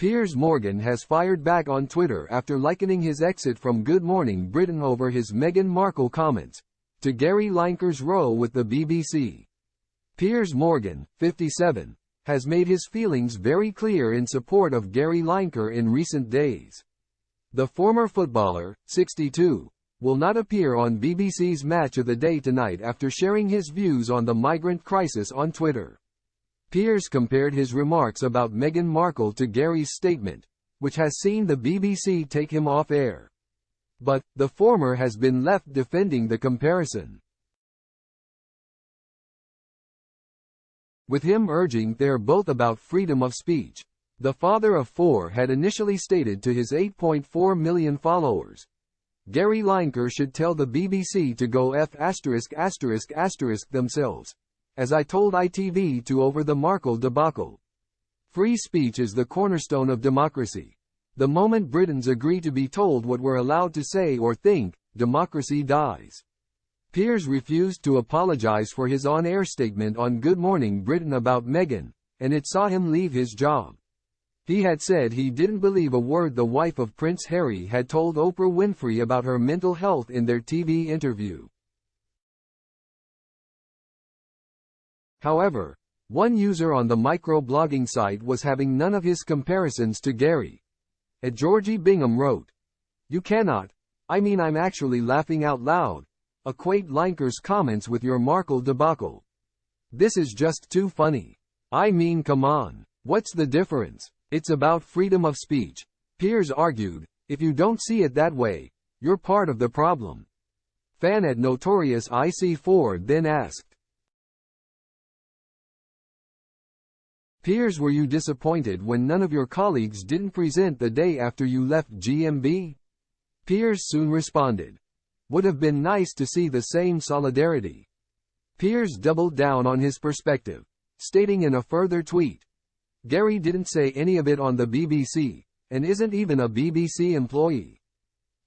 Piers Morgan has fired back on Twitter after likening his exit from Good Morning Britain over his Meghan Markle comments to Gary Lineker's role with the BBC. Piers Morgan, 57, has made his feelings very clear in support of Gary Lineker in recent days. The former footballer, 62, will not appear on BBC's Match of the Day tonight after sharing his views on the migrant crisis on Twitter. Piers compared his remarks about Meghan Markle to Gary's statement, which has seen the BBC take him off air. But, the former has been left defending the comparison, with him urging they're both about freedom of speech. The father of four had initially stated to his 8.4 million followers, Gary Lineker should tell the BBC to go F*** themselves, as I told ITV to over the Markle debacle. Free speech is the cornerstone of democracy. The moment Britons agree to be told what we're allowed to say or think, democracy dies. Piers refused to apologize for his on-air statement on Good Morning Britain about Meghan, and it saw him leave his job. He had said he didn't believe a word the wife of Prince Harry had told Oprah Winfrey about her mental health in their TV interview. However, one user on the micro-blogging site was having none of his comparisons to Gary. Georgie Bingham wrote, "You cannot, I'm actually laughing out loud, equate Lineker's comments with your Markle debacle. This is just too funny. Come on, what's the difference? It's about freedom of speech," Piers argued. "If you don't see it that way, you're part of the problem." Fan at Notorious IC4 then asked, Piers, were you disappointed when none of your colleagues didn't present the day after you left GMB? Piers soon responded, "Would have been nice to see the same solidarity." Piers doubled down on his perspective, stating in a further tweet, "Gary didn't say any of it on the BBC, and isn't even a BBC employee.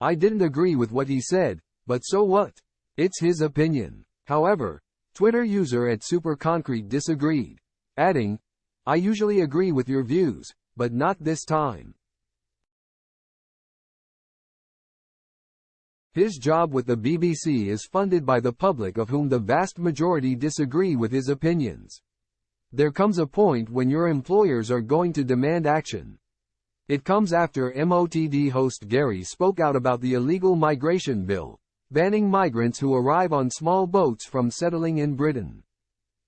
I didn't agree with what he said, but so what? It's his opinion." However, Twitter user @SuperConcrete disagreed, adding, "I usually agree with your views, but not this time." His job with the BBC is funded by the public, of whom the vast majority disagree with his opinions. There comes a point when your employers are going to demand action. It comes after MOTD host Gary spoke out about the illegal migration bill, banning migrants who arrive on small boats from settling in Britain.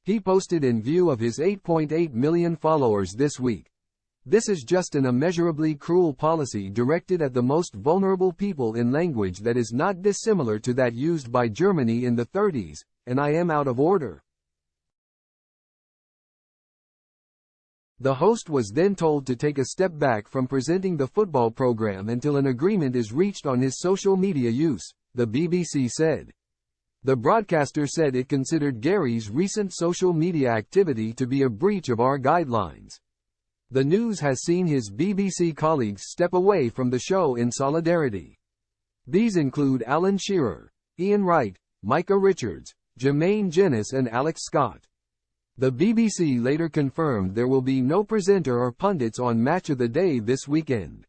He posted in view of his 8.8 million followers this week, "This is just an immeasurably cruel policy directed at the most vulnerable people in language that is not dissimilar to that used by Germany in the 30s, and I am out of order." The host was then told to take a step back from presenting the football program until an agreement is reached on his social media use, the BBC said. The broadcaster said it considered Gary's recent social media activity to be a breach of our guidelines. The news has seen his BBC colleagues step away from the show in solidarity. These include Alan Shearer, Ian Wright, Micah Richards, Jermaine Jenis and Alex Scott. The BBC later confirmed there will be no presenter or pundits on Match of the Day this weekend.